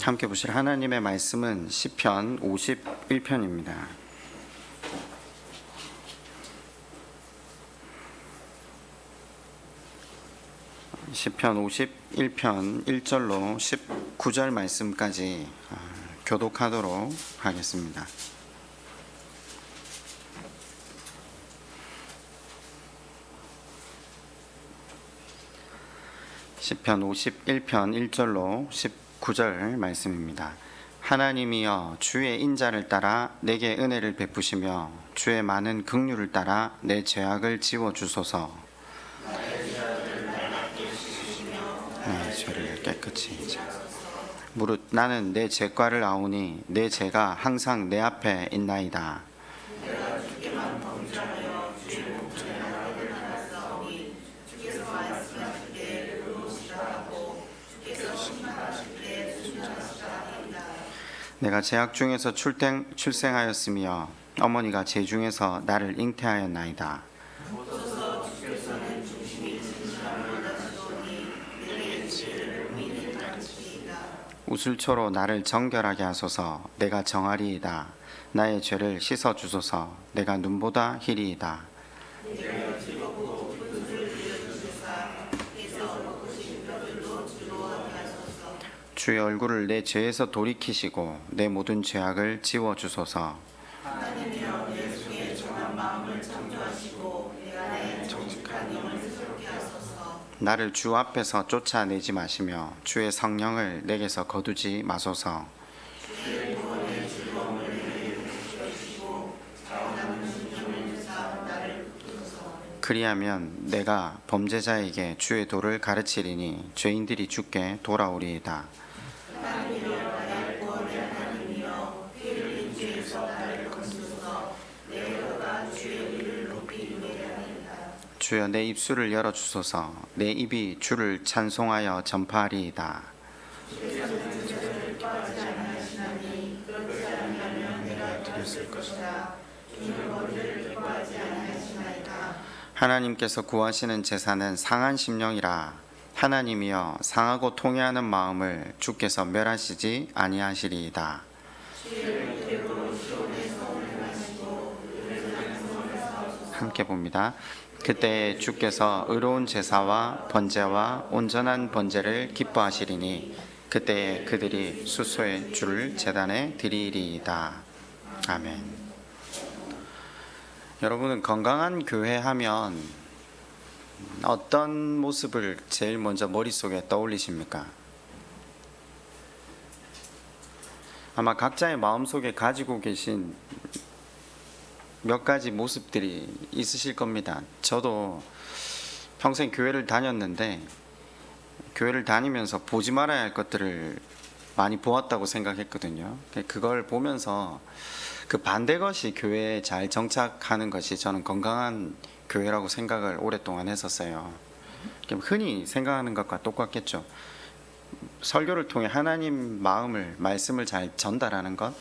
함께 보실 하나님의 말씀은 시편 51편입니다. 시편 51편 1절로 19절 말씀까지 교독하도록 하겠습니다. 시편 51편 1절로 19절 말씀입니다. 하나님이여 주의 인자를 따라 내게 은혜를 베푸시며 주의 많은 긍휼을 따라 내 죄악을 지워주소서. 죄를 깨끗이 무릇 나는 내 죄과를 아오니 내 죄가 항상 내 앞에 있나이다. 내가 제약 중에서 출생하였으며 어머니가 제 중에서 나를 잉태하였나이다. 우슬초로 나를 정결하게 하소서. 내가 정하리이다. 나의 죄를 씻어 주소서. 내가 눈보다 희리이다. 주의 얼굴을 내 죄에서 돌이키시고 내 모든 죄악을 지워 주소서. 하나님이여 내 속에 정한 마음을 창조하시고 내 안에 정직한 영을 새롭게 하소서. 나를 주 앞에서 쫓아내지 마시며 주의 성령을 내게서 거두지 마소서. 주의 구원의 즐거움을 내게 주시고 자원하는 심령을 주사 나를 붙드소서. 그리하면 내가 범죄자에게 주의 도를 가르치리니 죄인들이 주께 돌아오리이다. 주여 내 입술을 열어주소서. 내 입이 주를 찬송하여 전파하리이다. 하나님께서 구하시는 제사는 상한 심령이라. 하나님이여 상하고 통회하는 마음을 주께서 멸하시지 아니하시리이다. 함께 봅니다. 그때 주께서 의로운 제사와 번제와 온전한 번제를 기뻐하시리니 그때 그들이 수소의 주를 제단에 드리리이다. 아멘. 여러분은 건강한 교회 하면 어떤 모습을 제일 먼저 머릿속에 떠올리십니까? 아마 각자의 마음속에 가지고 계신 몇 가지 모습들이 있으실 겁니다. 저도 평생 교회를 다녔는데 교회를 다니면서 보지 말아야 할 것들을 많이 보았다고 생각했거든요. 그걸 보면서 그 반대 것이 교회에 잘 정착하는 것이 저는 건강한 교회라고 생각을 오랫동안 했었어요. 흔히 생각하는 것과 똑같겠죠. 설교를 통해 하나님 마음을, 말씀을 잘 전달하는 것,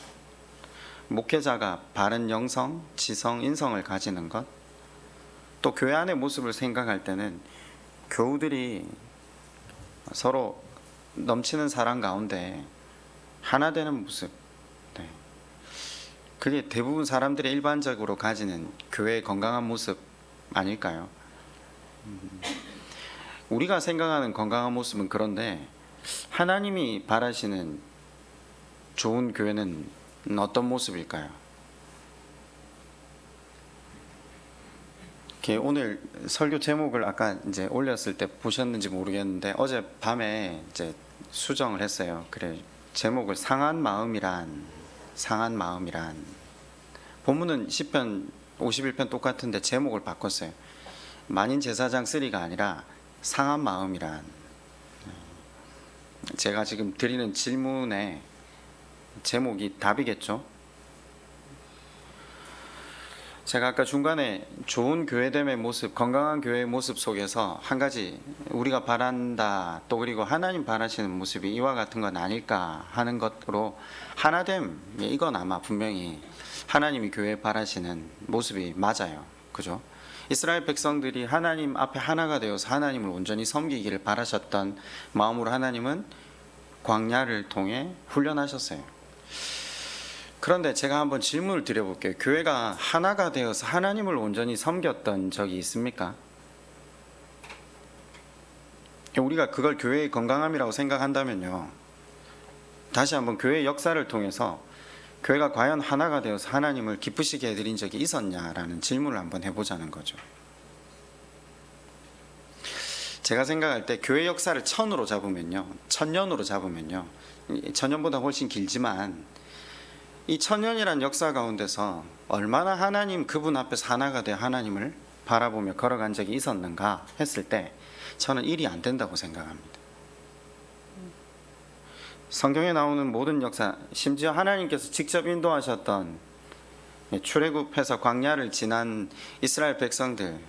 목회자가 바른 영성, 지성, 인성을 가지는 것, 또 교회 안의 모습을 생각할 때는 교우들이 서로 넘치는 사랑 가운데 하나 되는 모습, 그게 대부분 사람들이 일반적으로 가지는 교회의 건강한 모습 아닐까요? 우리가 생각하는 건강한 모습은 그런데 하나님이 바라시는 좋은 교회는 어떤 모습일까요? 오늘 설교 제목을 아까 이제 올렸을 때 보셨는지 모르겠는데 어젯밤에 이제 수정을 했어요. 그래, 제목을 상한 마음이란 본문은 시편 51편 똑같은데 제목을 바꿨어요. 만인 제사장 3가 아니라 상한 마음이란. 제가 지금 드리는 질문에 제목이 답이겠죠. 제가 아까 중간에 좋은 교회됨의 모습, 건강한 교회의 모습 속에서 한 가지 우리가 바란다, 또 그리고 하나님 바라시는 모습이 이와 같은 건 아닐까 하는 것으로 하나됨, 이건 아마 분명히 하나님이 교회에 바라시는 모습이 맞아요. 그죠? 이스라엘 백성들이 하나님 앞에 하나가 되어서 하나님을 온전히 섬기기를 바라셨던 마음으로 하나님은 광야를 통해 훈련하셨어요. 그런데 제가 한번 질문을 드려볼게요. 교회가 하나가 되어서 하나님을 온전히 섬겼던 적이 있습니까? 우리가 그걸 교회의 건강함이라고 생각한다면요, 다시 한번 교회의 역사를 통해서 교회가 과연 하나가 되어서 하나님을 기쁘시게 해드린 적이 있었냐라는 질문을 한번 해보자는 거죠. 제가 생각할 때 교회 역사를 1000년으로 잡으면요, 1000년보다 훨씬 길지만 이 1000년이란 역사 가운데서 얼마나 하나님 그분 앞에서 하나가 되어 하나님을 바라보며 걸어간 적이 있었는가 했을 때 저는 일이 안 된다고 생각합니다. 성경에 나오는 모든 역사, 심지어 하나님께서 직접 인도하셨던 출애굽해서 광야를 지난 이스라엘 백성들,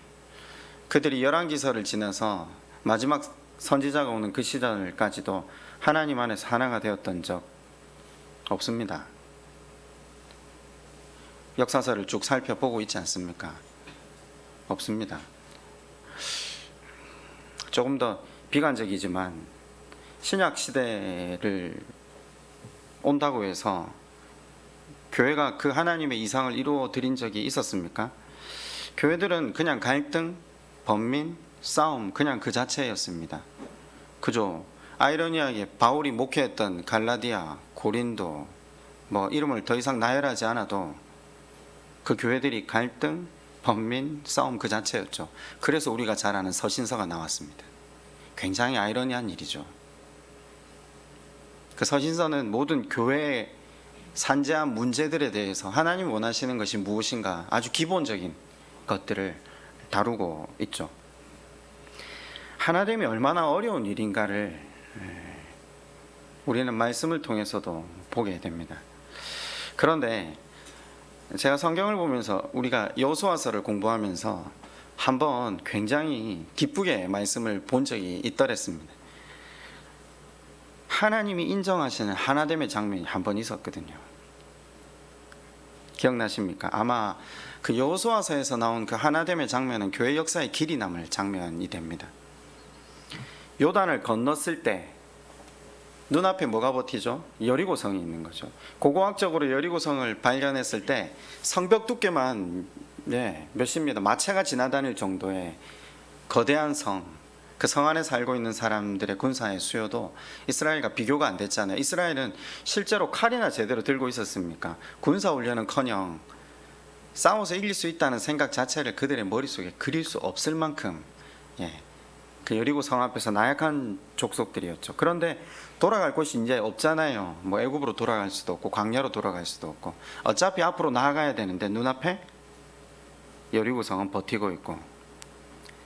그들이 열왕기서를 지나서 마지막 선지자가 오는 그 시절까지도 하나님 안에서 하나가 되었던 적 없습니다. 역사서를 쭉 살펴보고 있지 않습니까? 없습니다. 조금 더 비관적이지만 신약 시대를 온다고 해서 교회가 그 하나님의 이상을 이루어 드린 적이 있었습니까? 교회들은 그냥 갈등, 번민, 싸움 그냥 그 자체였습니다. 그죠? 아이러니하게 바울이 목회했던 갈라디아, 고린도 이름을 더 이상 나열하지 않아도 그 교회들이 갈등, 번민, 싸움 그 자체였죠. 그래서 우리가 잘 아는 서신서가 나왔습니다. 굉장히 아이러니한 일이죠. 그 서신서는 모든 교회의 산재한 문제들에 대해서 하나님 원하시는 것이 무엇인가 아주 기본적인 것들을 다루고 있죠. 하나됨이 얼마나 어려운 일인가를 우리는 말씀을 통해서도 보게 됩니다. 그런데 제가 성경을 보면서 우리가 여호수아서를 공부하면서 한번 굉장히 기쁘게 말씀을 본 적이 있더랬습니다. 하나님이 인정하시는 하나됨의 장면이 한 번 있었거든요. 기억나십니까? 아마 그 여호수아서에서 나온 그 하나됨의 장면은 교회 역사에 길이 남을 장면이 됩니다. 요단을 건넜을 때 눈앞에 뭐가 버티죠? 여리고성이 있는 거죠. 고고학적으로 여리고성을 발견했을 때 성벽 두께만 몇십 미터, 마체가 지나다닐 정도의 거대한 성, 그 성 안에 살고 있는 사람들의 군사의 수요도 이스라엘과 비교가 안 됐잖아요. 이스라엘은 실제로 칼이나 제대로 들고 있었습니까? 군사훈련은커녕 싸워서 이길 수 있다는 생각 자체를 그들의 머릿속에 그릴 수 없을 만큼 그 여리고 성 앞에서 나약한 족속들이었죠. 그런데 돌아갈 곳이 이제 없잖아요. 애굽으로 돌아갈 수도 없고 광야로 돌아갈 수도 없고 어차피 앞으로 나아가야 되는데 눈앞에 여리고 성은 버티고 있고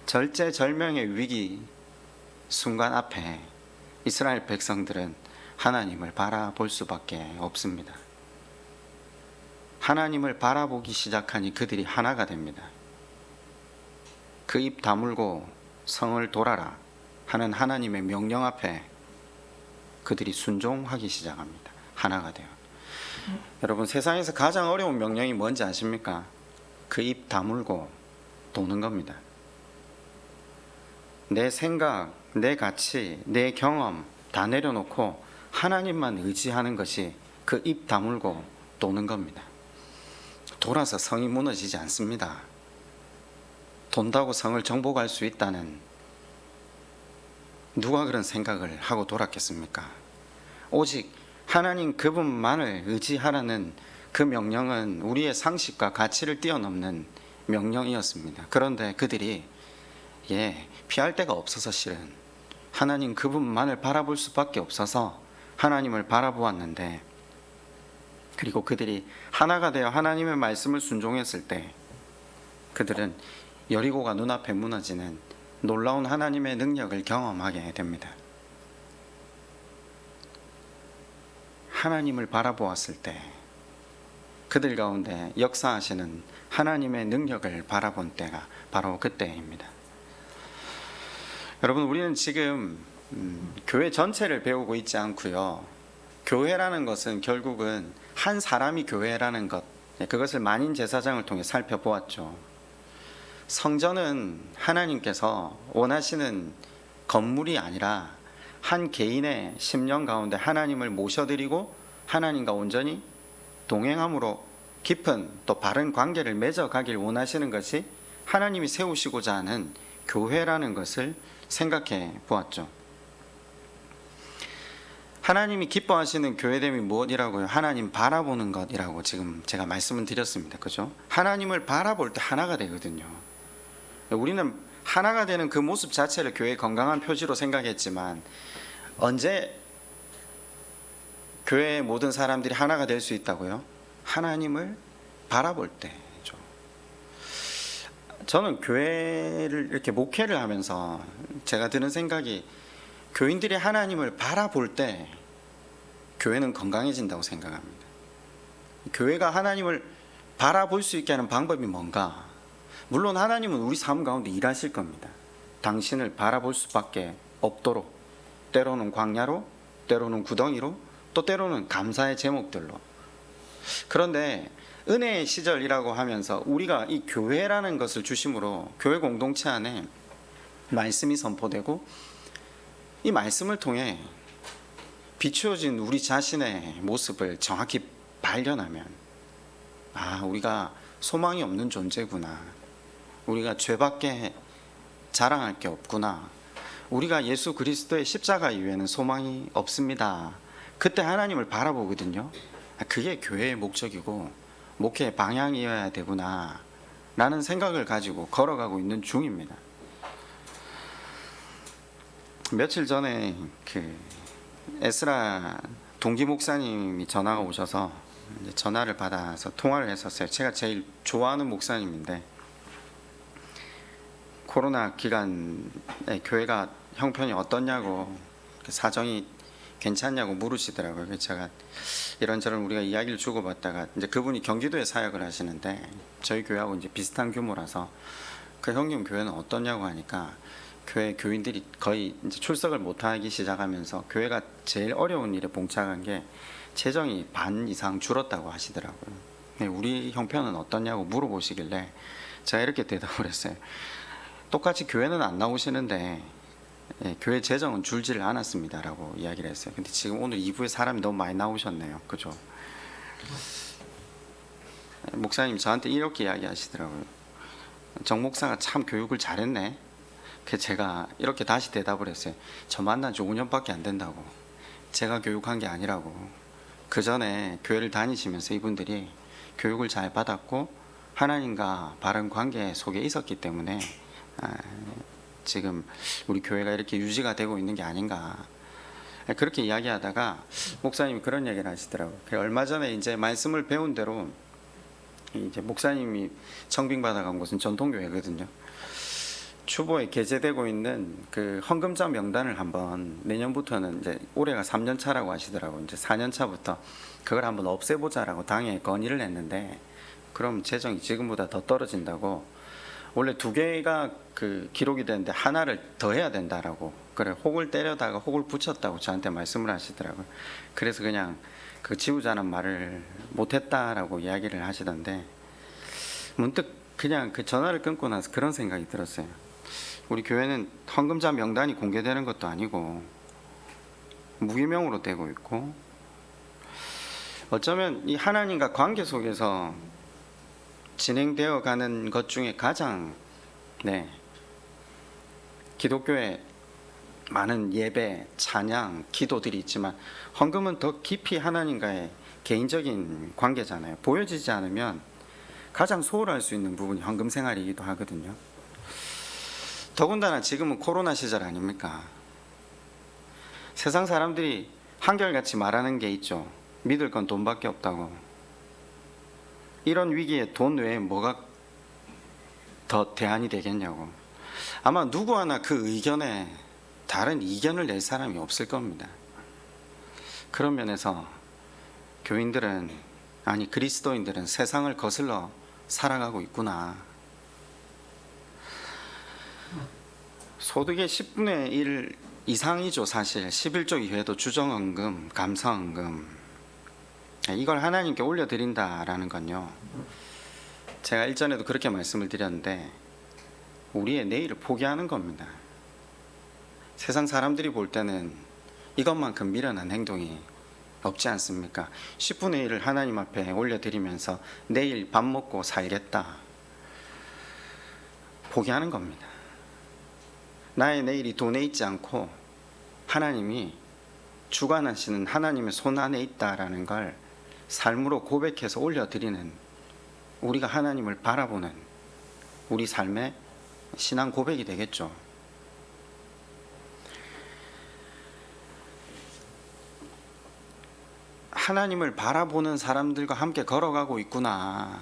절제절명의 위기 순간 앞에 이스라엘 백성들은 하나님을 바라볼 수밖에 없습니다. 하나님을 바라보기 시작하니 그들이 하나가 됩니다. 그 입 다물고 성을 돌아라 하는 하나님의 명령 앞에 그들이 순종하기 시작합니다. 하나가 돼요. 여러분, 세상에서 가장 어려운 명령이 뭔지 아십니까? 그 입 다물고 도는 겁니다. 내 생각, 내 가치, 내 경험 다 내려놓고 하나님만 의지하는 것이 그 입 다물고 도는 겁니다. 돌아서 성이 무너지지 않습니다. 돈다고 성을 정복할 수 있다는, 누가 그런 생각을 하고 돌았겠습니까? 오직 하나님 그분만을 의지하라는 그 명령은 우리의 상식과 가치를 뛰어넘는 명령이었습니다. 그런데 그들이 피할 데가 없어서 실은 하나님 그분만을 바라볼 수밖에 없어서 하나님을 바라보았는데, 그리고 그들이 하나가 되어 하나님의 말씀을 순종했을 때 그들은 여리고가 눈앞에 무너지는 놀라운 하나님의 능력을 경험하게 됩니다. 하나님을 바라보았을 때 그들 가운데 역사하시는 하나님의 능력을 바라본 때가 바로 그때입니다. 여러분, 우리는 지금 교회 전체를 배우고 있지 않고요. 교회라는 것은 결국은 한 사람이 교회라는 것, 그것을 만인 제사장을 통해 살펴보았죠. 성전은 하나님께서 원하시는 건물이 아니라 한 개인의 심령 가운데 하나님을 모셔드리고 하나님과 온전히 동행함으로 깊은 또 바른 관계를 맺어가길 원하시는 것이 하나님이 세우시고자 하는 교회라는 것을 생각해 보았죠. 하나님이 기뻐하시는 교회됨이 무엇이라고요? 하나님 바라보는 것이라고 지금 제가 말씀을 드렸습니다. 그죠? 하나님을 바라볼 때 하나가 되거든요. 우리는 하나가 되는 그 모습 자체를 교회의 건강한 표지로 생각했지만 언제 교회의 모든 사람들이 하나가 될 수 있다고요? 하나님을 바라볼 때죠. 저는 교회를 이렇게 목회를 하면서 제가 드는 생각이 교인들이 하나님을 바라볼 때 교회는 건강해진다고 생각합니다. 교회가 하나님을 바라볼 수 있게 하는 방법이 뭔가? 물론 하나님은 우리 삶 가운데 일하실 겁니다. 당신을 바라볼 수밖에 없도록, 때로는 광야로, 때로는 구덩이로, 또 때로는 감사의 제목들로. 그런데 은혜의 시절이라고 하면서 우리가 이 교회라는 것을 중심으로 교회 공동체 안에 말씀이 선포되고 이 말씀을 통해 비추어진 우리 자신의 모습을 정확히 발견하면 우리가 소망이 없는 존재구나. 우리가 죄밖에 자랑할 게 없구나. 우리가 예수 그리스도의 십자가 이외에는 소망이 없습니다. 그때 하나님을 바라보거든요. 그게 교회의 목적이고 목회의 방향이어야 되구나 라는 생각을 가지고 걸어가고 있는 중입니다. 며칠 전에 에스라 동기 목사님이 전화가 오셔서 전화를 받아서 통화를 했었어요. 제가 제일 좋아하는 목사님인데 코로나 기간에 교회가 형편이 어떻냐고 사정이 괜찮냐고 물으시더라고요. 그래서 제가 이런저런 우리가 이야기를 주고받다가 이제 그분이 경기도에 사역을 하시는데 저희 교회하고 이제 비슷한 규모라서 그 형님 교회는 어떠냐고 하니까 교회 교인들이 거의 이제 출석을 못하기 시작하면서 교회가 제일 어려운 일에 봉착한 게 재정이 반 이상 줄었다고 하시더라고요. 우리 형편은 어떠냐고 물어보시길래 제가 이렇게 대답을 했어요. 똑같이 교회는 안 나오시는데 교회 재정은 줄지를 않았습니다라고 이야기를 했어요. 근데 지금 오늘 2부에 사람이 너무 많이 나오셨네요. 그죠? 목사님 저한테 이렇게 이야기하시더라고요. 정 목사가 참 교육을 잘했네. 그래서 제가 이렇게 다시 대답을 했어요. 저 만난 지 5년밖에 안 된다고. 제가 교육한 게 아니라고. 그 전에 교회를 다니시면서 이분들이 교육을 잘 받았고 하나님과 바른 관계 속에 있었기 때문에 지금 우리 교회가 이렇게 유지가 되고 있는 게 아닌가. 그렇게 이야기하다가 목사님이 그런 얘기를 하시더라고요. 얼마 전에 이제 말씀을 배운 대로 이제 목사님이 청빙받아간 곳은 전통교회거든요. 추보에 게재되고 있는 그 헌금자 명단을 한번 내년부터는 이제 올해가 3년 차라고 하시더라고요. 이제 4년 차부터 그걸 한번 없애보자라고 당에 건의를 했는데 그럼 재정이 지금보다 더 떨어진다고. 원래 2개가 그 기록이 되는데 하나를 더 해야 된다라고. 그래 혹을 때려다가 혹을 붙였다고 저한테 말씀을 하시더라고요. 그래서 그냥 그 지우자는 말을 못했다라고 이야기를 하시던데 문득 그냥 그 전화를 끊고 나서 그런 생각이 들었어요. 우리 교회는 헌금자 명단이 공개되는 것도 아니고 무기명으로 되고 있고 어쩌면 이 하나님과 관계 속에서 진행되어 가는 것 중에 가장 기독교에 많은 예배, 찬양, 기도들이 있지만 헌금은 더 깊이 하나님과의 개인적인 관계잖아요. 보여지지 않으면 가장 소홀할 수 있는 부분이 헌금 생활이기도 하거든요. 더군다나 지금은 코로나 시절 아닙니까? 세상 사람들이 한결같이 말하는 게 있죠. 믿을 건 돈밖에 없다고. 이런 위기에 돈 외에 뭐가 더 대안이 되겠냐고. 아마 누구 하나 그 의견에 다른 이견을 낼 사람이 없을 겁니다. 그런 면에서 교인들은 그리스도인들은 세상을 거슬러 살아가고 있구나. 소득의 10분의 1 이상이죠. 사실 11조 이외에도 주정헌금, 감사헌금 이걸 하나님께 올려드린다라는 건요, 제가 일전에도 그렇게 말씀을 드렸는데 우리의 내일을 포기하는 겁니다. 세상 사람들이 볼 때는 이것만큼 미련한 행동이 없지 않습니까? 10분의 1을 하나님 앞에 올려드리면서 내일 밥 먹고 살겠다 포기하는 겁니다. 나의 내일이 돈에 있지 않고 하나님이 주관하시는 하나님의 손 안에 있다라는 걸 삶으로 고백해서 올려드리는, 우리가 하나님을 바라보는 우리 삶의 신앙 고백이 되겠죠. 하나님을 바라보는 사람들과 함께 걸어가고 있구나,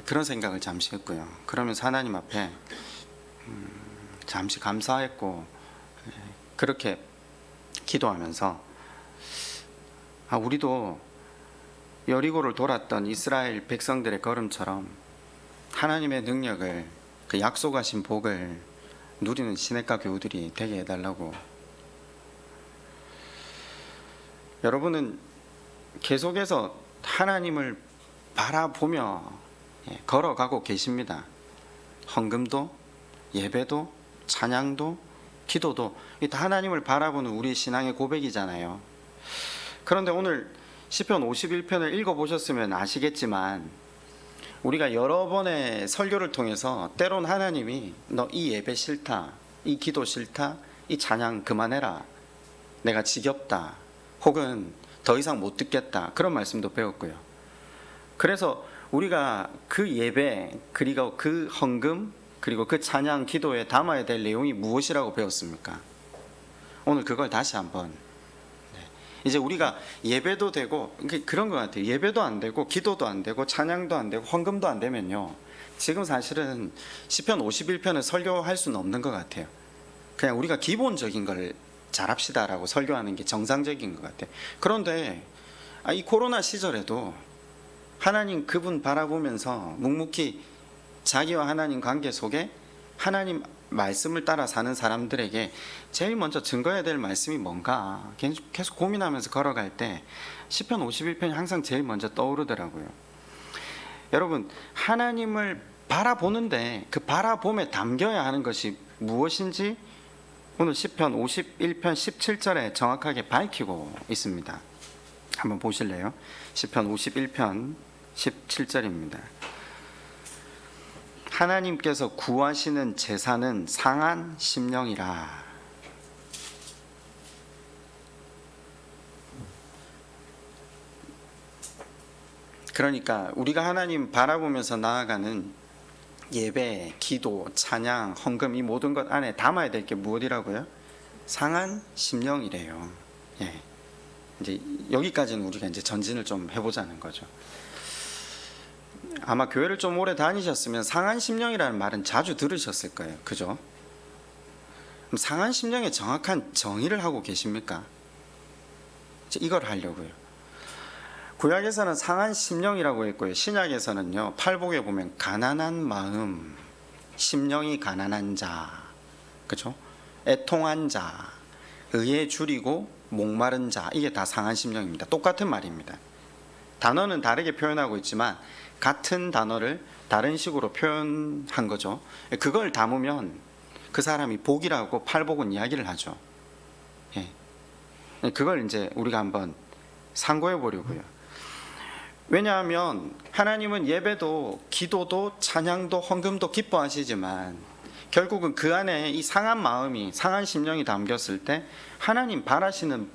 그런 생각을 잠시 했고요. 그러면서 하나님 앞에 잠시 감사했고, 그렇게 기도하면서 우리도 여리고를 돌았던 이스라엘 백성들의 걸음처럼 하나님의 능력을, 그 약속하신 복을 누리는 시냇가 교우들이 되게 해달라고. 여러분은 계속해서 하나님을 바라보며 걸어가고 계십니다. 헌금도, 예배도, 찬양도, 기도도 다 하나님을 바라보는 우리 신앙의 고백이잖아요. 그런데 오늘 시편 51편을 읽어보셨으면 아시겠지만, 우리가 여러 번의 설교를 통해서 때론 하나님이 너 이 예배 싫다, 이 기도 싫다, 이 찬양 그만해라, 내가 지겹다, 혹은 더 이상 못 듣겠다, 그런 말씀도 배웠고요. 그래서 우리가 그 예배, 그리고 그 헌금, 그리고 그 찬양 기도에 담아야 될 내용이 무엇이라고 배웠습니까? 오늘 그걸 다시 한번, 이제 우리가 예배도 되고 그런 것 같아요. 예배도 안 되고 기도도 안 되고 찬양도 안 되고 헌금도 안 되면요, 지금 사실은 시편 51편을 설교할 수는 없는 것 같아요. 그냥 우리가 기본적인 걸 잘합시다라고 설교하는 게 정상적인 것 같아요. 그런데 이 코로나 시절에도 하나님 그분 바라보면서 묵묵히 자기와 하나님 관계 속에 하나님 말씀을 따라 사는 사람들에게 제일 먼저 증거해야 될 말씀이 뭔가 계속 고민하면서 걸어갈 때 시편 51편이 항상 제일 먼저 떠오르더라고요. 여러분, 하나님을 바라보는데 그 바라봄에 담겨야 하는 것이 무엇인지 오늘 시편 51편 17절에 정확하게 밝히고 있습니다. 한번 보실래요? 시편 51편 17절입니다. 하나님께서 구하시는 제사는 상한 심령이라. 그러니까 우리가 하나님 바라보면서 나아가는 예배, 기도, 찬양, 헌금, 이 모든 것 안에 담아야 될 게 무엇이라고요? 상한 심령이래요. 예. 이제 여기까지는 우리가 이제 전진을 좀 해보자는 거죠. 아마 교회를 좀 오래 다니셨으면 상한 심령이라는 말은 자주 들으셨을 거예요. 그죠? 그럼 상한 심령의 정확한 정의를 하고 계십니까? 이걸 하려고요. 구약에서는 상한 심령이라고 했고요. 신약에서는요, 팔복에 보면 가난한 마음, 심령이 가난한 자, 그죠? 애통한 자, 의에 줄이고 목마른 자, 이게 다 상한 심령입니다. 똑같은 말입니다. 단어는 다르게 표현하고 있지만 같은 단어를 다른 식으로 표현한 거죠. 그걸 담으면 그 사람이 복이라고 팔복은 이야기를 하죠. 예. 그걸 이제 우리가 한번 상고해 보려고요. 왜냐하면 하나님은 예배도 기도도 찬양도 헌금도 기뻐하시지만 결국은 그 안에 이 상한 마음이, 상한 심령이 담겼을 때 하나님 바라시는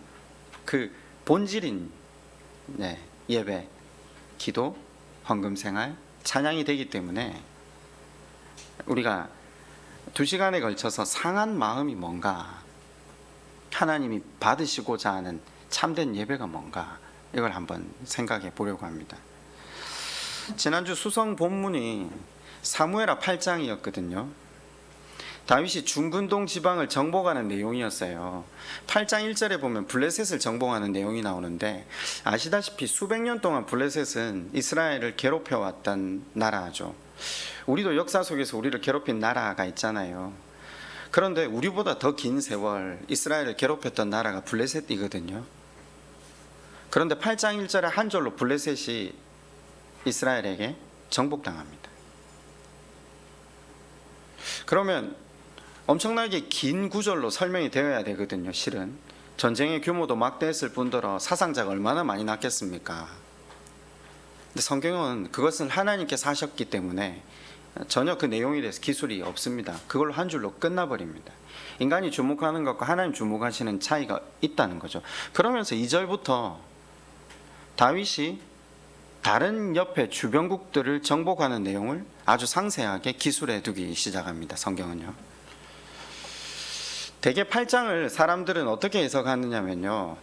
그 본질인 예배, 기도, 헌금 생활, 찬양이 되기 때문에 우리가 2시간에 걸쳐서 상한 마음이 뭔가, 하나님이 받으시고자 하는 참된 예배가 뭔가, 이걸 한번 생각해 보려고 합니다. 지난주 수성 본문이 사무엘하 8장이었거든요. 다윗이 중근동 지방을 정복하는 내용이었어요. 8장 1절에 보면 블레셋을 정복하는 내용이 나오는데, 아시다시피 수백 년 동안 블레셋은 이스라엘을 괴롭혀왔던 나라죠. 우리도 역사 속에서 우리를 괴롭힌 나라가 있잖아요. 그런데 우리보다 더 긴 세월 이스라엘을 괴롭혔던 나라가 블레셋이거든요. 그런데 8장 1절에 한 절로 블레셋이 이스라엘에게 정복당합니다. 그러면 엄청나게 긴 구절로 설명이 되어야 되거든요. 실은 전쟁의 규모도 막대했을 뿐더러 사상자가 얼마나 많이 났겠습니까? 근데 성경은 그것은 하나님께서 하셨기 때문에 전혀 그 내용에 대해서 기술이 없습니다. 그걸로 한 줄로 끝나버립니다. 인간이 주목하는 것과 하나님 주목하시는 차이가 있다는 거죠. 그러면서 2절부터 다윗이 다른 옆에 주변국들을 정복하는 내용을 아주 상세하게 기술해 두기 시작합니다. 성경은요. 대개 8장을 사람들은 어떻게 해석하느냐면요,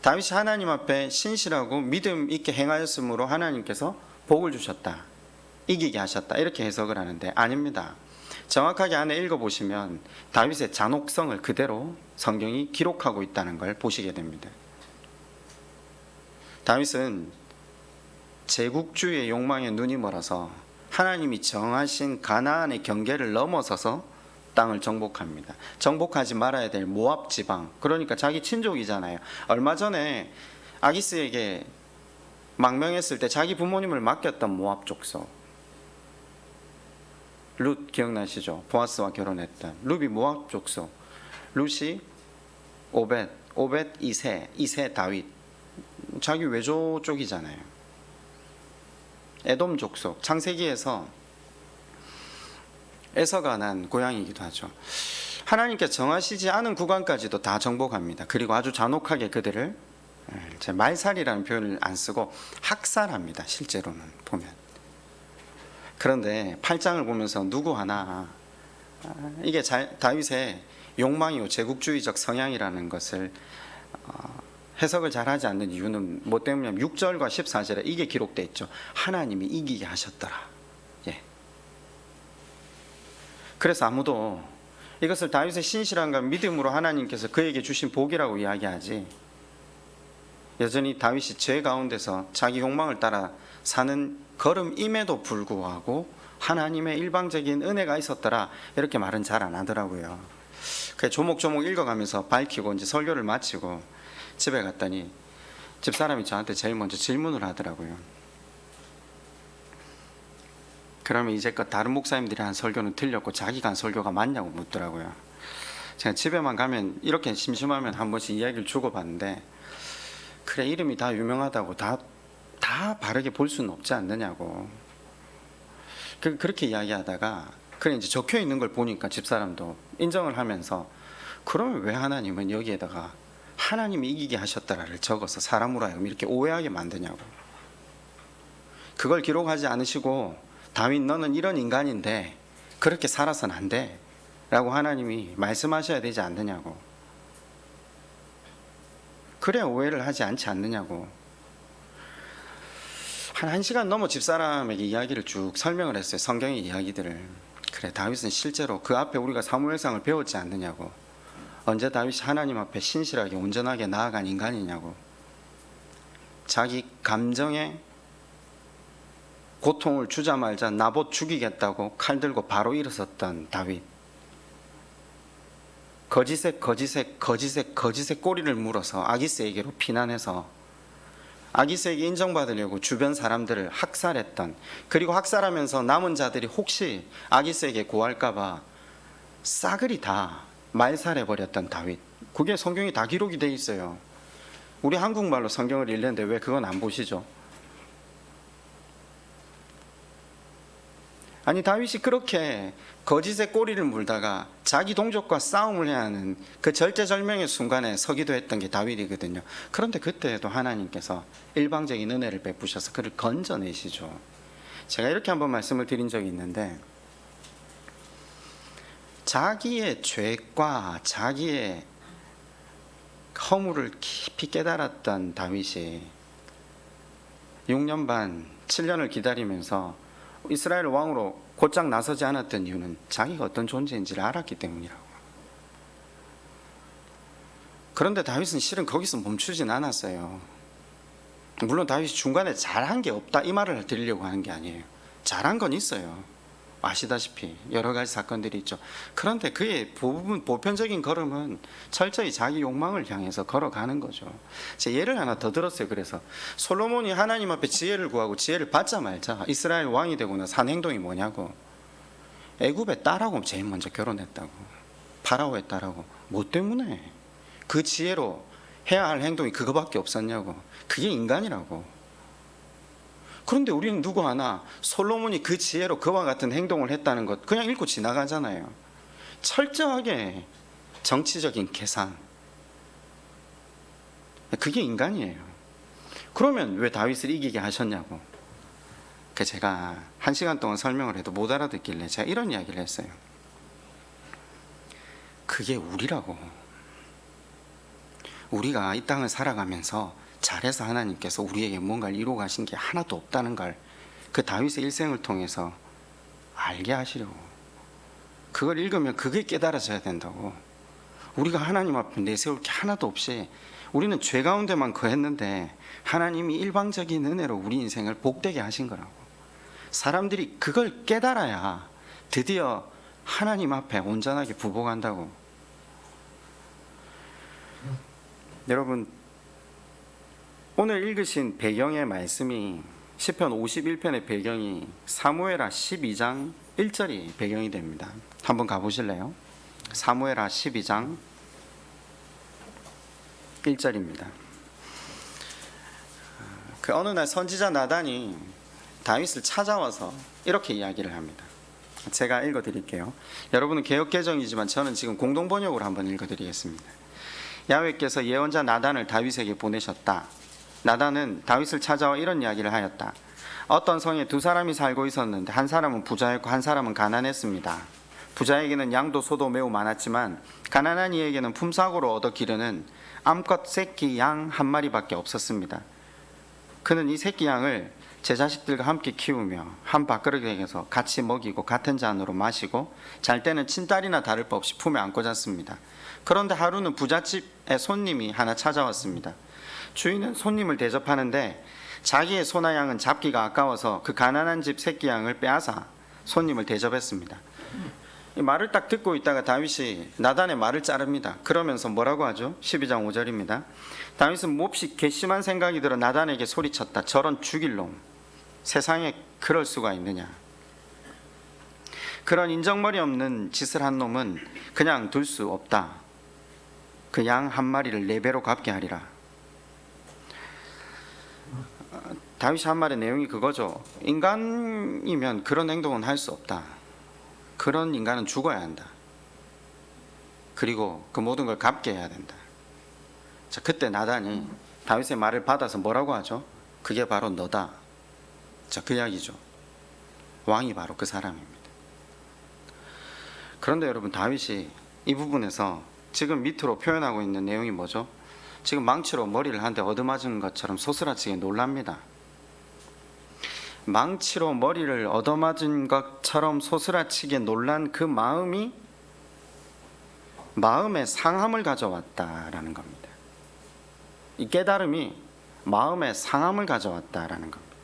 다윗이 하나님 앞에 신실하고 믿음 있게 행하였으므로 하나님께서 복을 주셨다, 이기게 하셨다, 이렇게 해석을 하는데 아닙니다. 정확하게 안에 읽어보시면 다윗의 잔혹성을 그대로 성경이 기록하고 있다는 걸 보시게 됩니다. 다윗은 제국주의의 욕망에 눈이 멀어서 하나님이 정하신 가나안의 경계를 넘어서서 땅을 정복합니다. 정복하지 말아야 될 모압 지방, 그러니까 자기 친족이잖아요. 얼마 전에 아기스에게 망명했을 때 자기 부모님을 맡겼던 모압 족속, 룻 기억나시죠? 보아스와 결혼했던 룻이 모압 족속, 룻이 오벳 이세 다윗, 자기 외조 쪽이잖아요. 에돔 족속, 창세기에서 에서가 난 고향이기도 하죠. 하나님께 정하시지 않은 구간까지도 다 정복합니다. 그리고 아주 잔혹하게 그들을, 말살이라는 표현을 안 쓰고 학살합니다. 실제로는 보면. 그런데 8장을 보면서 누구 하나 이게 다윗의 욕망이요 제국주의적 성향이라는 것을 해석을 잘하지 않는 이유는 뭐 때문이냐면 6절과 14절에 이게 기록되어 있죠. 하나님이 이기게 하셨더라. 그래서 아무도 이것을 다윗의 신실함과 믿음으로 하나님께서 그에게 주신 복이라고 이야기하지, 여전히 다윗이 죄 가운데서 자기 욕망을 따라 사는 걸음임에도 불구하고 하나님의 일방적인 은혜가 있었더라, 이렇게 말은 잘 안 하더라고요. 그래서 조목조목 읽어가면서 밝히고 이제 설교를 마치고 집에 갔더니 집사람이 저한테 제일 먼저 질문을 하더라고요. 그러면 이제껏 다른 목사님들이 한 설교는 틀렸고 자기가 한 설교가 맞냐고 묻더라고요. 제가 집에만 가면 이렇게 심심하면 한 번씩 이야기를 주고받는데, 그래 이름이 다 유명하다고 다 바르게 볼 수는 없지 않느냐고 그렇게 이야기하다가, 그래 이제 적혀 있는 걸 보니까 집사람도 인정을 하면서, 그러면 왜 하나님은 여기에다가 하나님이 이기게 하셨다라를 적어서 사람으로 하여금 이렇게 오해하게 만드냐고. 그걸 기록하지 않으시고 다윗 너는 이런 인간인데 그렇게 살아서는 안 돼 라고 하나님이 말씀하셔야 되지 않느냐고. 그래야 오해를 하지 않지 않느냐고. 한 1시간 넘어 집사람에게 이야기를 쭉 설명을 했어요. 성경의 이야기들을. 그래 다윗은 실제로 그 앞에 우리가 사무엘상을 배웠지 않느냐고. 언제 다윗이 하나님 앞에 신실하게 온전하게 나아간 인간이냐고. 자기 감정에 고통을 주자마자 나봇 죽이겠다고 칼 들고 바로 일어섰던 다윗. 거짓의 꼬리를 물어서 아기스에게로 피난해서 아기스에게 인정받으려고 주변 사람들을 학살했던, 그리고 학살하면서 남은 자들이 혹시 아기스에게 구할까봐 싸그리 다 말살해버렸던 다윗. 그게 성경이 다 기록이 돼 있어요. 우리 한국말로 성경을 읽는데 왜 그건 안 보시죠? 아니 다윗이 그렇게 거짓의 꼬리를 물다가 자기 동족과 싸움을 해야 하는 그 절제절명의 순간에 서기도 했던 게 다윗이거든요. 그런데 그때에도 하나님께서 일방적인 은혜를 베푸셔서 그를 건져내시죠. 제가 이렇게 한번 말씀을 드린 적이 있는데, 자기의 죄과 자기의 허물을 깊이 깨달았던 다윗이 6년 반 7년을 기다리면서 이스라엘 왕으로 곧장 나서지 않았던 이유는 자기가 어떤 존재인지를 알았기 때문이라고. 그런데 다윗은 실은 거기서 멈추진 않았어요. 물론 다윗이 중간에 잘한 게 없다 이 말을 드리려고 하는 게 아니에요. 잘한 건 있어요. 아시다시피 여러 가지 사건들이 있죠. 그런데 그의 보편적인 걸음은 철저히 자기 욕망을 향해서 걸어가는 거죠. 제 예를 하나 더 들었어요. 그래서 솔로몬이 하나님 앞에 지혜를 구하고 지혜를 받자 말자 이스라엘 왕이 되고 나서 한 행동이 뭐냐고, 애굽의 딸하고 제일 먼저 결혼했다고. 파라오의 딸하고. 뭐 때문에? 그 지혜로 해야 할 행동이 그거밖에 없었냐고. 그게 인간이라고. 그런데 우리는 누구 하나 솔로몬이 그 지혜로 그와 같은 행동을 했다는 것 그냥 읽고 지나가잖아요. 철저하게 정치적인 계산. 그게 인간이에요. 그러면 왜 다윗을 이기게 하셨냐고. 제가 1시간 동안 설명을 해도 못 알아듣길래 제가 이런 이야기를 했어요. 그게 우리라고. 우리가 이 땅을 살아가면서 잘해서 하나님께서 우리에게 뭔가를 이루어 가신 게 하나도 없다는 걸 그 다윗의 일생을 통해서 알게 하시려고. 그걸 읽으면 그게 깨달아져야 된다고. 우리가 하나님 앞에 내세울 게 하나도 없이 우리는 죄 가운데만 거했는데 하나님이 일방적인 은혜로 우리 인생을 복되게 하신 거라고. 사람들이 그걸 깨달아야 드디어 하나님 앞에 온전하게 부복한다고. 여러분, 오늘 읽으신 배경의 말씀이 시편 51편의 배경이 사무엘하 12장 1절이 배경이 됩니다. 한번 가보실래요? 사무엘하 12장 1절입니다. 그 어느 날 선지자 나단이 다윗을 찾아와서 이렇게 이야기를 합니다. 제가 읽어드릴게요. 여러분은 개역개정이지만 저는 지금 공동번역으로 한번 읽어드리겠습니다. 야훼께서 예언자 나단을 다윗에게 보내셨다. 나단은 다윗을 찾아와 이런 이야기를 하였다. 어떤 성에 두 사람이 살고 있었는데 한 사람은 부자였고 한 사람은 가난했습니다. 부자에게는 양도 소도 매우 많았지만 가난한 이에게는 품삯으로 얻어 기르는 암컷 새끼 양 한 마리밖에 없었습니다. 그는 이 새끼 양을 제 자식들과 함께 키우며 한 밥그릇에서 같이 먹이고 같은 잔으로 마시고 잘 때는 친딸이나 다를 바 없이 품에 안고 잤습니다. 그런데 하루는 부잣집에 손님이 하나 찾아왔습니다. 주인은 손님을 대접하는데 자기의 소나 양은 잡기가 아까워서 그 가난한 집 새끼 양을 빼앗아 손님을 대접했습니다. 이 말을 딱 듣고 있다가 다윗이 나단의 말을 자릅니다. 그러면서 뭐라고 하죠? 12장 5절입니다. 다윗은 몹시 괘씸한 생각이 들어 나단에게 소리쳤다. 저런 죽일 놈, 세상에 그럴 수가 있느냐. 그런 인정머리 없는 짓을 한 놈은 그냥 둘 수 없다. 그 양 한 마리를 4배로 갚게 하리라. 다윗이 한 말의 내용이 그거죠. 인간이면 그런 행동은 할 수 없다. 그런 인간은 죽어야 한다. 그리고 그 모든 걸 갚게 해야 된다. 자, 그때 나단이 다윗의 말을 받아서 뭐라고 하죠? 그게 바로 너다. 자, 그 이야기죠. 왕이 바로 그 사람입니다. 그런데 여러분, 다윗이 이 부분에서 지금 밑으로 표현하고 있는 내용이 뭐죠? 지금 망치로 머리를 한 대 얻어맞은 것처럼 소스라치게 놀랍니다. 망치로 머리를 얻어맞은 것처럼 소스라치게 놀란 그 마음이 마음의 상함을 가져왔다라는 겁니다. 이 깨달음이 마음의 상함을 가져왔다라는 겁니다.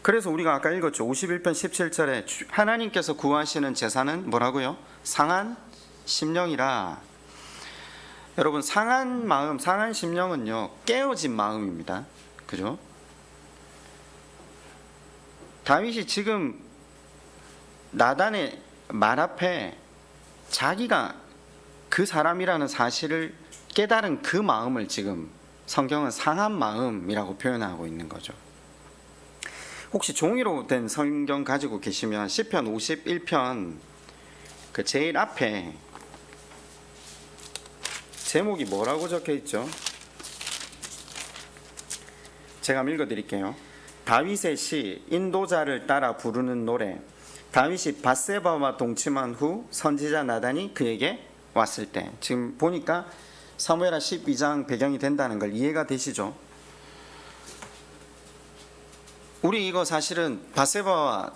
그래서 우리가 아까 읽었죠. 51편 17절에 하나님께서 구하시는 제사는 뭐라고요? 상한 심령이라. 여러분, 상한 마음, 상한 심령은요, 깨어진 마음입니다. 그죠? 다윗이 지금 나단의 말 앞에 자기가 그 사람이라는 사실을 깨달은 그 마음을 지금 성경은 상한 마음이라고 표현하고 있는 거죠. 혹시 종이로 된 성경 가지고 계시면 시편 51편 그 제일 앞에 제목이 뭐라고 적혀 있죠? 제가 한번 읽어드릴게요. 다윗의 시, 인도자를 따라 부르는 노래. 다윗이 밧세바와 동침한 후 선지자 나단이 그에게 왔을 때. 지금 보니까 사무엘하 12장 배경이 된다는 걸 이해가 되시죠? 우리 이거 사실은 밧세바와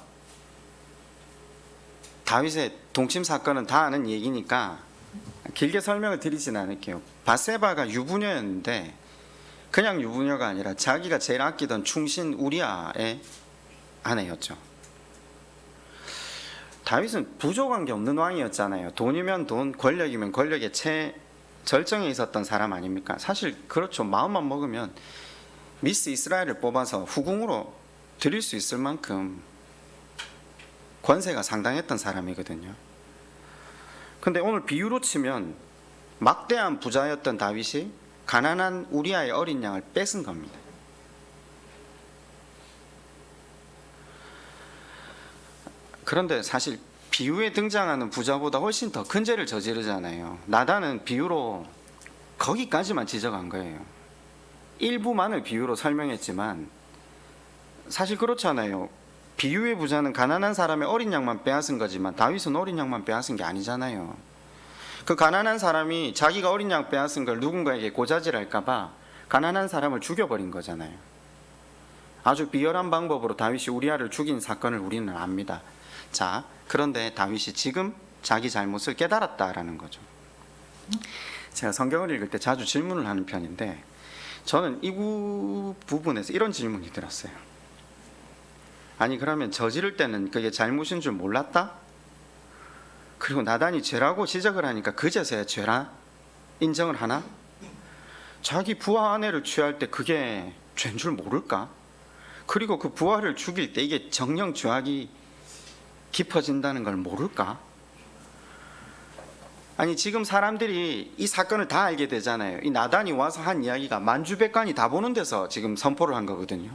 다윗의 동침 사건은 다 아는 얘기니까 길게 설명을 드리진 않을게요. 밧세바가 유부녀였는데 그냥 유부녀가 아니라 자기가 제일 아끼던 충신 우리아의 아내였죠. 다윗은 부족한 게 없는 왕이었잖아요. 돈이면 돈, 권력이면 권력의 최절정에 있었던 사람 아닙니까? 사실 그렇죠. 마음만 먹으면 미스 이스라엘을 뽑아서 후궁으로 드릴 수 있을 만큼 권세가 상당했던 사람이거든요. 근데 오늘 비유로 치면 막대한 부자였던 다윗이 가난한 우리아의 어린 양을 뺏은 겁니다. 그런데 사실 비유에 등장하는 부자보다 훨씬 더 큰 죄를 저지르잖아요. 나단은 비유로 거기까지만 지적한 거예요. 일부만을 비유로 설명했지만 사실 그렇잖아요. 비유의 부자는 가난한 사람의 어린 양만 빼앗은 거지만 다윗은 어린 양만 빼앗은 게 아니잖아요. 그 가난한 사람이 자기가 어린 양 빼앗은 걸 누군가에게 고자질할까봐 가난한 사람을 죽여버린 거잖아요. 아주 비열한 방법으로 다윗이 우리아를 죽인 사건을 우리는 압니다. 자, 그런데 다윗이 지금 자기 잘못을 깨달았다라는 거죠. 제가 성경을 읽을 때 자주 질문을 하는 편인데 저는 이 부분에서 이런 질문이 들었어요. 아니 그러면 저지를 때는 그게 잘못인 줄 몰랐다? 그리고 나단이 죄라고 지적을 하니까 그제서야 죄라 인정을 하나? 자기 부하 아내를 취할 때 그게 죄인 줄 모를까? 그리고 그 부하를 죽일 때 이게 정령 죄악이 깊어진다는 걸 모를까? 아니 지금 사람들이 이 사건을 다 알게 되잖아요. 이 나단이 와서 한 이야기가 만주백관이 다 보는 데서 지금 선포를 한 거거든요.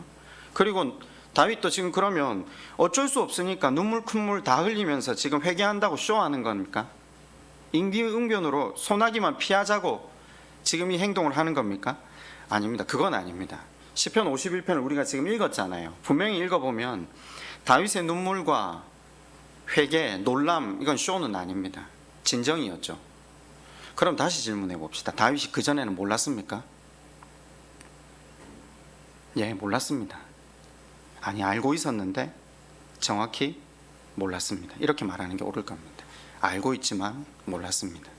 그리고 다윗도 지금 그러면 어쩔 수 없으니까 눈물 콧물 다 흘리면서 지금 회개한다고 쇼하는 겁니까? 임기응변으로 소나기만 피하자고 지금 이 행동을 하는 겁니까? 아닙니다. 그건 아닙니다. 시편 51편을 우리가 지금 읽었잖아요. 분명히 읽어보면 다윗의 눈물과 회개, 놀람 이건 쇼는 아닙니다. 진정이었죠. 그럼 다시 질문해 봅시다. 다윗이 그전에는 몰랐습니까? 예, 몰랐습니다. 아니 알고 있었는데 정확히 몰랐습니다. 이렇게 말하는 게 옳을 겁니다. 알고 있지만 몰랐습니다.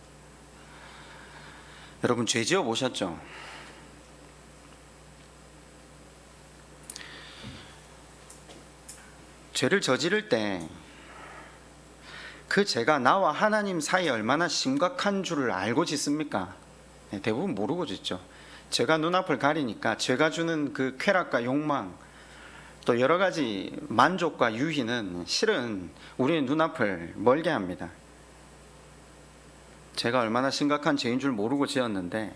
여러분 죄 지어 보셨죠? 죄를 저지를 때 그 죄가 나와 하나님 사이에 얼마나 심각한 줄을 알고 짓습니까? 네, 대부분 모르고 짓죠. 죄가 눈앞을 가리니까 죄가 주는 그 쾌락과 욕망 또 여러 가지 만족과 유희는 실은 우리의 눈앞을 멀게 합니다. 죄가 얼마나 심각한 죄인 줄 모르고 지었는데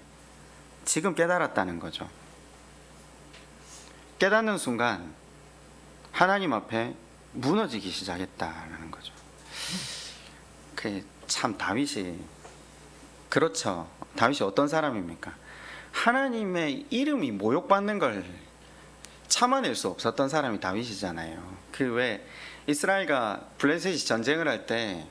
지금 깨달았다는 거죠. 깨닫는 순간 하나님 앞에 무너지기 시작했다는 거죠. 참 다윗이 그렇죠. 다윗이 어떤 사람입니까? 하나님의 이름이 모욕받는 걸 참아낼 수 없었던 사람이 다윗이잖아요. 그 왜 이스라엘과 블레셋이 전쟁을 할 때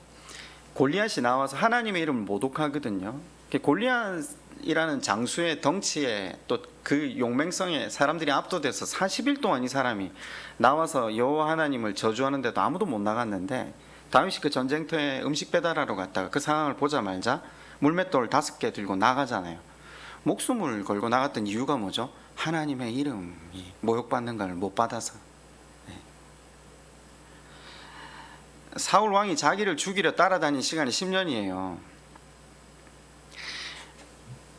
골리앗이 나와서 하나님의 이름을 모독하거든요. 골리앗이라는 장수의 덩치에 또 그 용맹성에 사람들이 압도돼서 40일 동안 이 사람이 나와서 여호와 하나님을 저주하는데도 아무도 못 나갔는데 다윗이 그 전쟁터에 음식 배달하러 갔다가 그 상황을 보자마자 물맷돌 5개 들고 나가잖아요. 목숨을 걸고 나갔던 이유가 뭐죠? 하나님의 이름이 모욕받는 걸 못 받아서. 네. 사울 왕이 자기를 죽이려 따라다닌 시간이 10년이에요.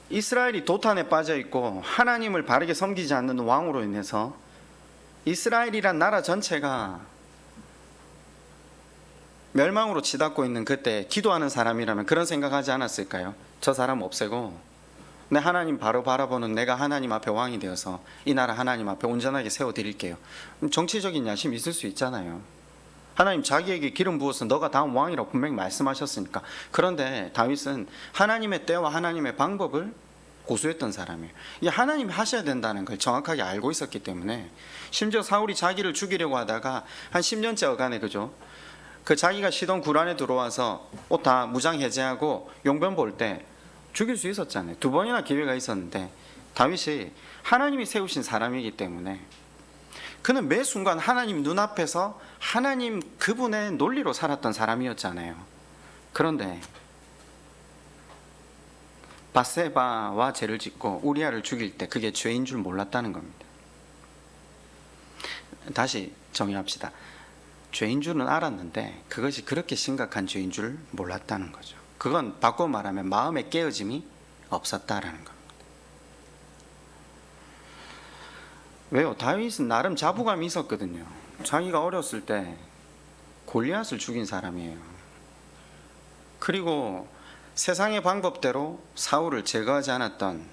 이스라엘이 도탄에 빠져 있고 하나님을 바르게 섬기지 않는 왕으로 인해서 이스라엘이란 나라 전체가 멸망으로 치닫고 있는 그때 기도하는 사람이라면 그런 생각하지 않았을까요? 저 사람 없애고 내 하나님 바로 바라보는 내가 하나님 앞에 왕이 되어서 이 나라 하나님 앞에 온전하게 세워드릴게요. 정치적인 야심이 있을 수 있잖아요. 하나님 자기에게 기름 부어서 너가 다음 왕이라고 분명히 말씀하셨으니까. 그런데 다윗은 하나님의 때와 하나님의 방법을 고수했던 사람이에요. 이 하나님이 하셔야 된다는 걸 정확하게 알고 있었기 때문에 심지어 사울이 자기를 죽이려고 하다가 한 10년째 어간에 그죠? 그 자기가 시던 굴 안에 들어와서 옷 다 무장 해제하고 용변 볼 때 죽일 수 있었잖아요. 2번이나 기회가 있었는데 다윗이 하나님이 세우신 사람이기 때문에 그는 매 순간 하나님 눈앞에서 하나님 그분의 논리로 살았던 사람이었잖아요. 그런데 밧세바와 죄를 짓고 우리아를 죽일 때 그게 죄인 줄 몰랐다는 겁니다. 다시 정의합시다. 죄인 줄은 알았는데 그것이 그렇게 심각한 죄인 줄 몰랐다는 거죠. 그건 바꿔 말하면 마음의 깨어짐이 없었다라는 겁니다. 왜요? 다윗은 나름 자부감이 있었거든요. 자기가 어렸을 때 골리앗을 죽인 사람이에요. 그리고 세상의 방법대로 사울을 제거하지 않았던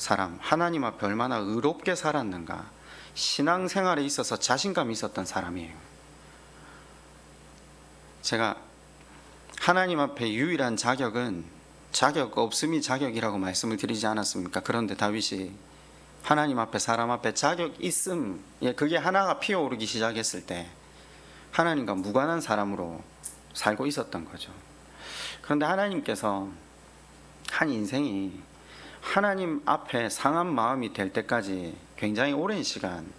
사람, 하나님 앞에 얼마나 의롭게 살았는가, 신앙생활에 있어서 자신감이 있었던 사람이에요. 제가 하나님 앞에 유일한 자격은 자격 없음이 자격이라고 말씀을 드리지 않았습니까? 그런데 다윗이 하나님 앞에, 사람 앞에 자격 있음, 그게 하나가 피어오르기 시작했을 때 하나님과 무관한 사람으로 살고 있었던 거죠. 그런데 하나님께서 한 인생이 하나님 앞에 상한 마음이 될 때까지 굉장히 오랜 시간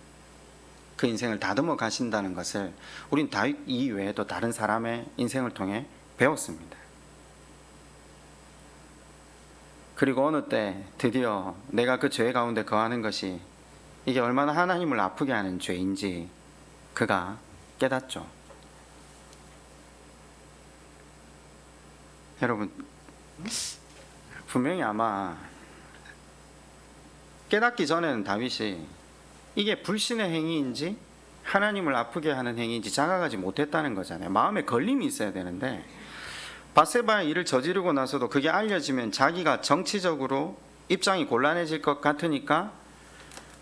그 인생을 다듬어 가신다는 것을 우린 다윗 이외에도 다른 사람의 인생을 통해 배웠습니다. 그리고 어느 때 드디어 내가 그 죄 가운데 거하는 것이 이게 얼마나 하나님을 아프게 하는 죄인지 그가 깨닫죠. 여러분, 분명히 아마 깨닫기 전에는 다윗이 이게 불신의 행위인지 하나님을 아프게 하는 행위인지 자각하지 못했다는 거잖아요. 마음에 걸림이 있어야 되는데, 밧세바의 일을 저지르고 나서도 그게 알려지면 자기가 정치적으로 입장이 곤란해질 것 같으니까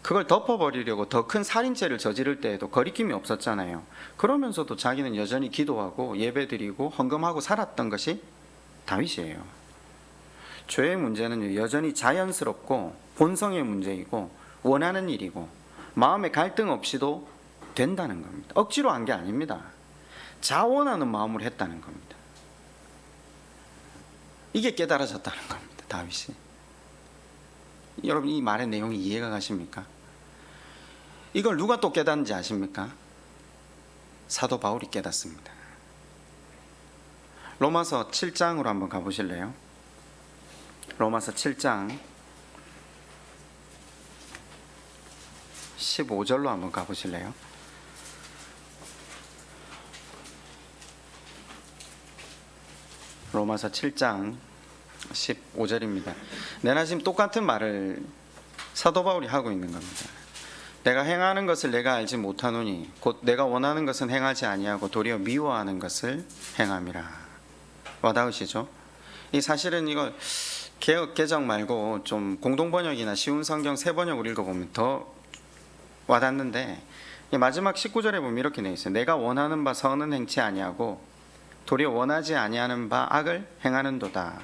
그걸 덮어버리려고 더 큰 살인죄를 저지를 때에도 거리낌이 없었잖아요. 그러면서도 자기는 여전히 기도하고 예배드리고 헌금하고 살았던 것이 다윗이에요. 죄의 문제는 여전히 자연스럽고 본성의 문제이고 원하는 일이고 마음의 갈등 없이도 된다는 겁니다. 억지로 한 게 아닙니다. 자원하는 마음으로 했다는 겁니다. 이게 깨달아졌다는 겁니다. 다윗이. 여러분, 이 말의 내용이 이해가 가십니까? 이걸 누가 또 깨닫는지 아십니까? 사도 바울이 깨닫습니다. 로마서 7장으로 한번 가보실래요? 로마서 7장 15절로 한번 가보실래요? 로마서 7장 15절입니다. 내가 지금 똑같은 말을 사도 바울이 하고 있는 겁니다. 내가 행하는 것을 내가 알지 못하노니 곧 내가 원하는 것은 행하지 아니하고 도리어 미워하는 것을 행함이라. 와닿으시죠? 이 사실은 이걸 개역 개정 말고 좀 공동번역이나 쉬운 성경 새 번역으로 읽어보면 더 와닿는데, 마지막 19절에 보면 이렇게 되어 있어요. 내가 원하는 바 선은 행치 아니하고 도리어 원하지 아니하는 바 악을 행하는도다.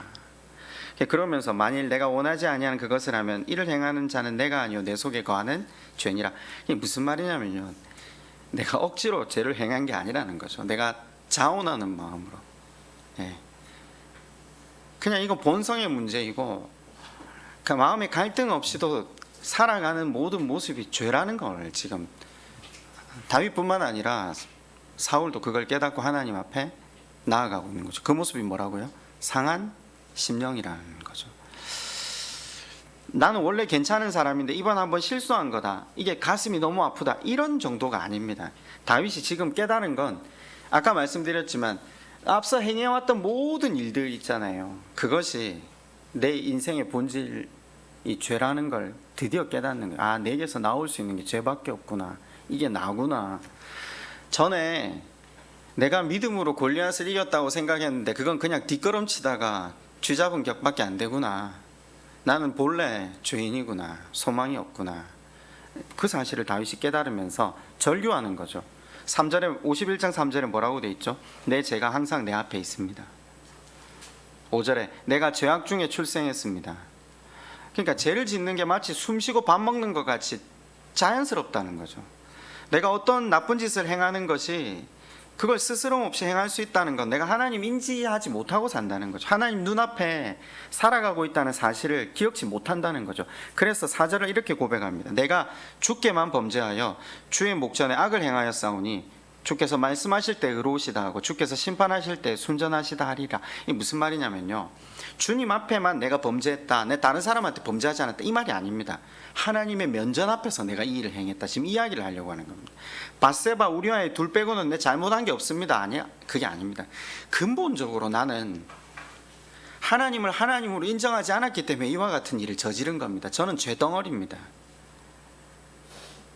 그러면서 만일 내가 원하지 아니하는 그것을 하면 이를 행하는 자는 내가 아니요 내 속에 거하는 죄니라. 이게 무슨 말이냐면요, 내가 억지로 죄를 행한 게 아니라는 거죠. 내가 자원하는 마음으로. 그냥 이거 본성의 문제이고 그 마음의 갈등 없이도 살아가는 모든 모습이 죄라는 걸 지금 다윗뿐만 아니라 사울도 그걸 깨닫고 하나님 앞에 나아가고 있는 거죠. 그 모습이 뭐라고요? 상한 심령이라는 거죠. 나는 원래 괜찮은 사람인데 이번 한번 실수한 거다, 이게 가슴이 너무 아프다, 이런 정도가 아닙니다. 다윗이 지금 깨달은 건 아까 말씀드렸지만 앞서 행해왔던 모든 일들 있잖아요. 그것이 내 인생의 본질, 이 죄라는 걸 드디어 깨닫는 거예요. 아, 내게서 나올 수 있는 게 죄밖에 없구나, 이게 나구나. 전에 내가 믿음으로 골리앗을 이겼다고 생각했는데 그건 그냥 뒷걸음치다가 쥐잡은 격밖에 안 되구나. 나는 본래 죄인이구나, 소망이 없구나. 그 사실을 다윗이 깨달으면서 절규하는 거죠. 3절에 51장 3절에 뭐라고 돼 있죠? 내 죄가 항상 내 앞에 있습니다. 5절에 내가 죄악 중에 출생했습니다. 그러니까 죄를 짓는 게 마치 숨쉬고 밥 먹는 것 같이 자연스럽다는 거죠. 내가 어떤 나쁜 짓을 행하는 것이 그걸 스스럼 없이 행할 수 있다는 건 내가 하나님 인지하지 못하고 산다는 거죠. 하나님 눈앞에 살아가고 있다는 사실을 기억지 못한다는 거죠. 그래서 4절을 이렇게 고백합니다. 내가 주께만 범죄하여 주의 목전에 악을 행하였사오니 주께서 말씀하실 때 의로우시다 하고 주께서 심판하실 때 순전하시다 하리라. 이게 무슨 말이냐면요, 주님 앞에만 내가 범죄했다, 내 다른 사람한테 범죄하지 않았다, 이 말이 아닙니다. 하나님의 면전 앞에서 내가 이 일을 행했다, 지금 이야기를 하려고 하는 겁니다. 밧세바 우리아의 둘 빼고는 내 잘못한 게 없습니다, 아니야, 그게 아닙니다. 근본적으로 나는 하나님을 하나님으로 인정하지 않았기 때문에 이와 같은 일을 저지른 겁니다. 저는 죄덩어리입니다.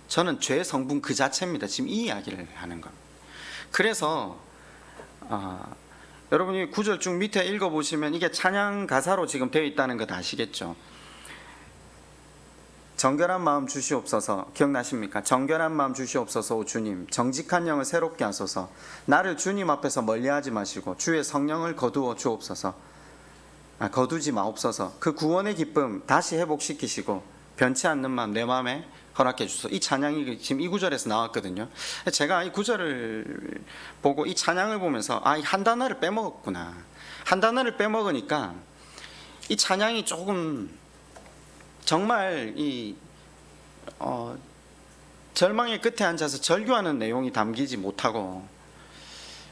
저는 죄의 성분 그 자체입니다. 지금 이 이야기를 하는 겁니다. 그래서 여러분이 9절 쭉 밑에 읽어보시면 이게 찬양 가사로 지금 되어 있다는 것 아시겠죠? 정결한 마음 주시옵소서. 기억나십니까? 정결한 마음 주시옵소서. 오 주님, 정직한 영을 새롭게 하소서. 나를 주님 앞에서 멀리하지 마시고 주의 성령을 거두어 주옵소서. 거두지 마옵소서. 그 구원의 기쁨 다시 회복시키시고 변치 않는 마음 내 마음에 허락해 주소서. 이 찬양이 지금 이 구절에서 나왔거든요. 제가 이 구절을 보고 이 찬양을 보면서 이 한 단어를 빼먹었구나. 한 단어를 빼먹으니까 이 찬양이 조금 정말 절망의 끝에 앉아서 절규하는 내용이 담기지 못하고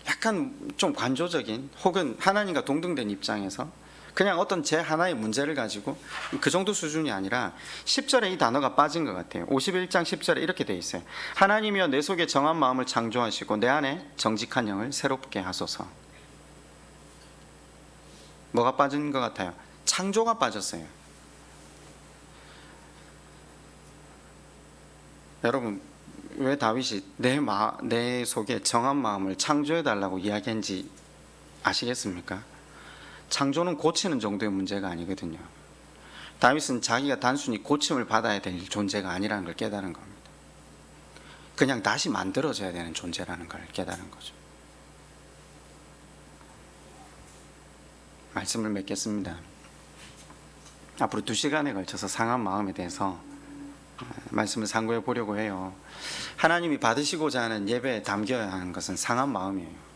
약간 좀 관조적인 혹은 하나님과 동등된 입장에서 그냥 어떤 제 하나의 문제를 가지고 그 정도 수준이 아니라 10절에 이 단어가 빠진 것 같아요. 51장 10절에 이렇게 돼 있어요. 하나님이여 내 속에 정한 마음을 창조하시고 내 안에 정직한 영을 새롭게 하소서. 뭐가 빠진 것 같아요? 창조가 빠졌어요. 여러분, 왜 다윗이 내 속에 정한 마음을 창조해 달라고 이야기한지 아시겠습니까? 창조는 고치는 정도의 문제가 아니거든요. 다윗은 자기가 단순히 고침을 받아야 될 존재가 아니라는 걸 깨달은 겁니다. 그냥 다시 만들어져야 되는 존재라는 걸 깨달은 거죠. 말씀을 맺겠습니다. 앞으로 2시간에 걸쳐서 상한 마음에 대해서 말씀을 상고해 보려고 해요. 하나님이 받으시고자 하는 예배에 담겨야 하는 것은 상한 마음이에요.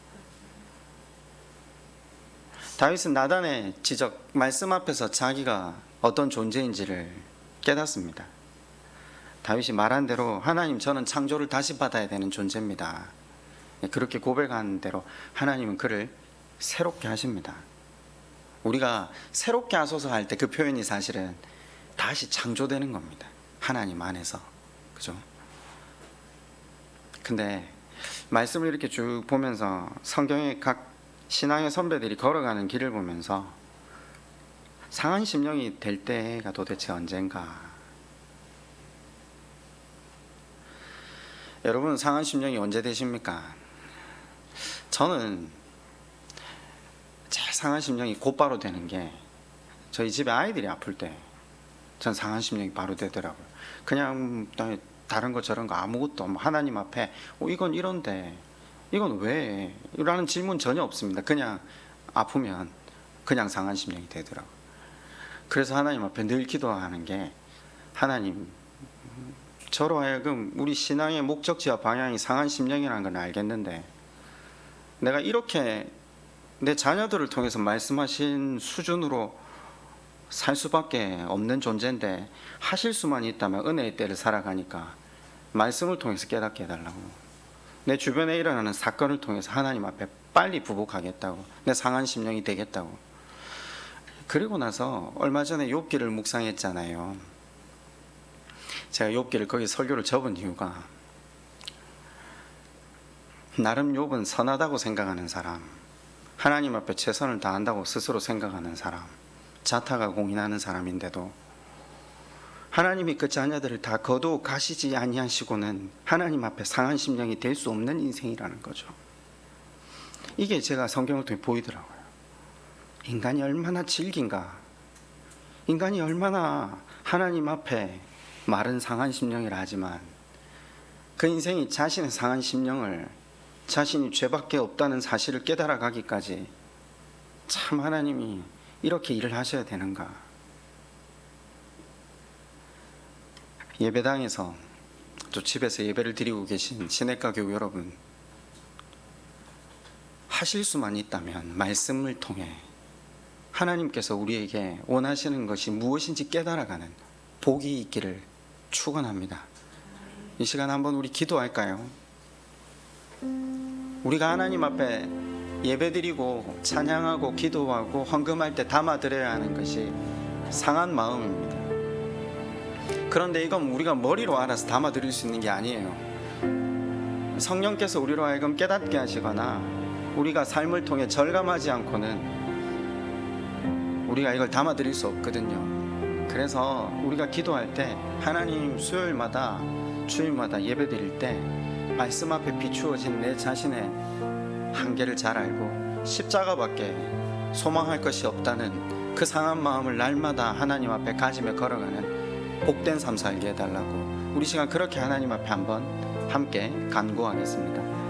다윗은 나단의 지적, 말씀 앞에서 자기가 어떤 존재인지를 깨닫습니다. 다윗이 말한 대로 하나님, 저는 창조를 다시 받아야 되는 존재입니다. 그렇게 고백한 대로 하나님은 그를 새롭게 하십니다. 우리가 새롭게 하소서 할 때 그 표현이 사실은 다시 창조되는 겁니다. 하나님 안에서. 그죠? 근데 말씀을 이렇게 쭉 보면서 성경의 각 신앙의 선배들이 걸어가는 길을 보면서 상한 심령이 될 때가 도대체 언젠가? 여러분, 상한 심령이 언제 되십니까? 저는 제일 상한 심령이 곧바로 되는 게 저희 집에 아이들이 아플 때 전 상한 심령이 바로 되더라고요. 그냥 다른 거 저런 거 아무것도 하나님 앞에 이건 이런데 이건 왜? 라는 질문 전혀 없습니다. 그냥 아프면 그냥 상한 심령이 되더라고요. 그래서 하나님 앞에 늘 기도하는 게, 하나님, 저로 하여금 우리 신앙의 목적지와 방향이 상한 심령이라는 건 알겠는데 내가 이렇게 내 자녀들을 통해서 말씀하신 수준으로 살 수밖에 없는 존재인데 하실 수만 있다면 은혜의 때를 살아가니까 말씀을 통해서 깨닫게 해달라고, 내 주변에 일어나는 사건을 통해서 하나님 앞에 빨리 부복하겠다고, 내 상한 심령이 되겠다고. 그리고 나서 얼마 전에 욥기를 묵상했잖아요. 제가 욥기를 거기 설교를 접은 이유가, 나름 욥은 선하다고 생각하는 사람, 하나님 앞에 최선을 다한다고 스스로 생각하는 사람, 자타가 공인하는 사람인데도 하나님이 그 자녀들을 다 거두어 가시지 아니하시고는 하나님 앞에 상한 심령이 될 수 없는 인생이라는 거죠. 이게 제가 성경을 통해 보이더라고요. 인간이 얼마나 질긴가, 인간이 얼마나 하나님 앞에 마른 상한 심령이라 하지만 그 인생이 자신의 상한 심령을, 자신이 죄밖에 없다는 사실을 깨달아 가기까지 참 하나님이 이렇게 일을 하셔야 되는가. 예배당에서 또 집에서 예배를 드리고 계신 시냇가 교우 여러분, 하실 수만 있다면 말씀을 통해 하나님께서 우리에게 원하시는 것이 무엇인지 깨달아가는 복이 있기를 축원합니다. 이 시간 한번 우리 기도할까요? 우리가 하나님 앞에 예배드리고 찬양하고 기도하고 헌금할 때 담아드려야 하는 것이 상한 마음입니다. 그런데 이건 우리가 머리로 알아서 담아드릴 수 있는 게 아니에요. 성령께서 우리로 하여금 깨닫게 하시거나 우리가 삶을 통해 절감하지 않고는 우리가 이걸 담아드릴 수 없거든요. 그래서 우리가 기도할 때 하나님, 수요일마다 주일마다 예배드릴 때 말씀 앞에 비추어진 내 자신의 한계를 잘 알고 십자가밖에 소망할 것이 없다는 그 상한 마음을 날마다 하나님 앞에 가지며 걸어가는 복된 삶 살게 해달라고 우리 시간 그렇게 하나님 앞에 한번 함께 간구하겠습니다.